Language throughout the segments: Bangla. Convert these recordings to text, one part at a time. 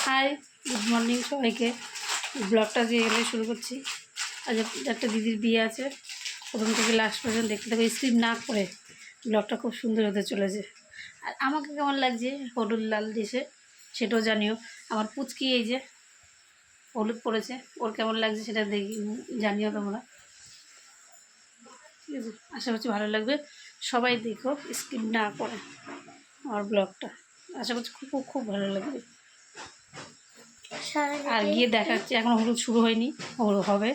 হাই, গুড মর্নিং সবাইকে। ব্লগটা দিয়ে গেলে শুরু করছি। আজ একটা দিদির বিয়ে আছে, প্রথম থেকে লাস্ট পর্যন্ত দেখতে থাকো, স্কিপ না করে। ব্লগটা খুব সুন্দর হতে চলেছে। আর আমাকে কেমন লাগছে হলুদ লাল দেশে সেটাও জানিও। আমার পুচকি এই যে হলুদ পড়েছে, ওর কেমন লাগছে সেটা দেখি, জানিও তোমরা। ঠিক আছে, আশা করছি ভালো লাগবে। সবাই দেখো স্কিপ না করে আমার ব্লগটা, আশা করছি খুব খুব ভালো লাগবে। আর গিয়ে দেখাচ্ছি, এখন হলুদ শুরু হয়নি, হলুদ হবে।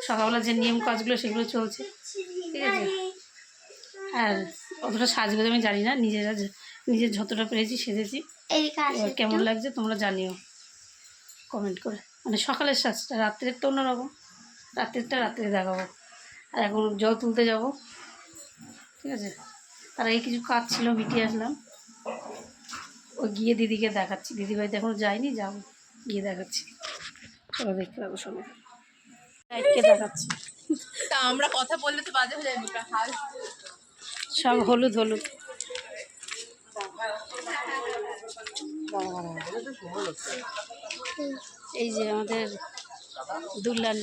সকালবেলা যে নিয়ম কাজগুলো সেগুলো চলছে, ঠিক আছে। আর অতটা সাজগোজ আমি জানি না, নিজের যতটা পেরেছি সেজেছি। এবার কেমন লাগছে তোমরা জানিও কমেন্ট করে। মানে সকালের সাজটা, রাত্রের তো অন্যরকম, রাত্রেরটা রাত্রে দেখাবো। আর এখন জল তুলতে যাব, ঠিক আছে। তার আগে কিছু কাজ ছিল, মিটিয়ে আসলাম। ওই গিয়ে দিদিকে দেখাচ্ছি, দিদি বাড়িতে এখনও যাইনি, যাবো, গিয়ে দেখাচ্ছি। চলো দেখতে পাবো সময় দেখাচ্ছি। তা আমরা কথা বললে তো বাজে হয়ে যাবে। সব হলুদ হলুদ। এই যে আমাদের দুল্লান,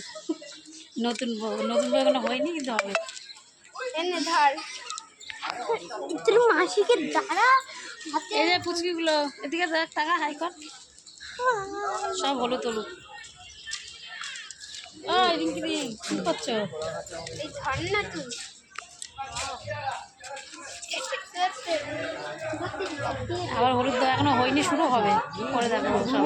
নতুন বউ এখনো হয়নি, কিন্তু হবে। মাসিকে দ্বারা এই যে পুচকিগুলো এদিকে দেখ, টাকা হাই কর, সব হলুদ হলুদ। ওই রিঙ্কি দি, কি করছো? এই ঝর্ণা তুই আবার হলুদ দেওয়া এখনো হয়নি, শুরু হবে, পরে দেখো সব।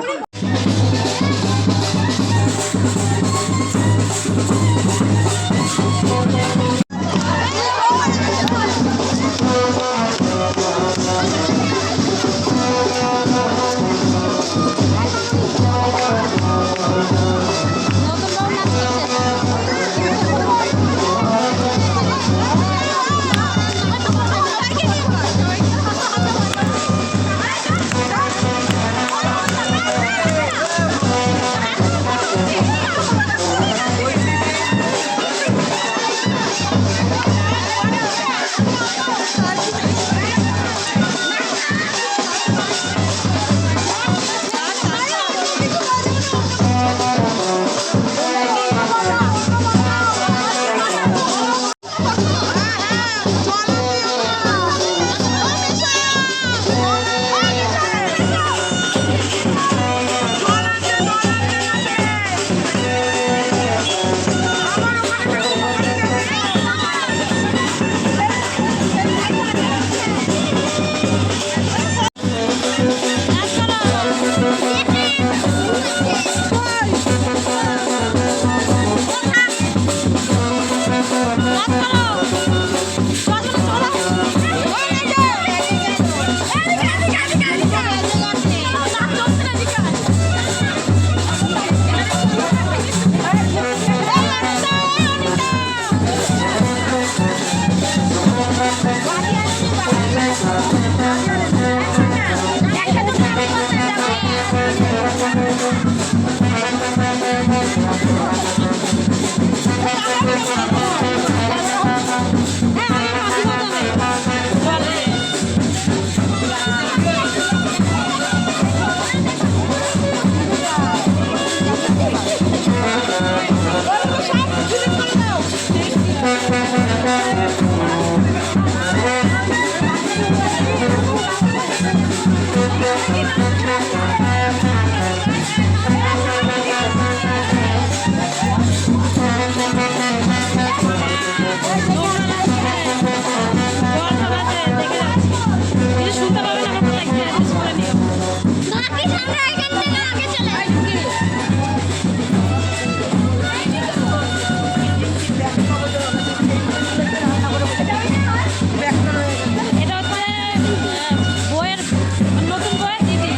এটা হচ্ছে বইয়ের, নতুন বইয়ের দিদি।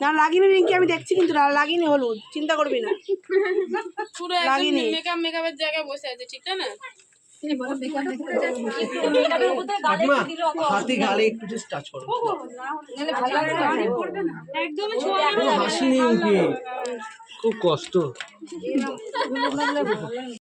না লাগিনি রিঙ্কি, আমি দেখছি কিন্তু লাগিনি হলুদ, চিন্তা করবি না। লাগিনি মেকআপের জায়গায় বসে আছে, ঠিক না? হাতে গালে একটু জাস্ট টাচ করো। হাসি নেই মুখে, খুব কষ্ট।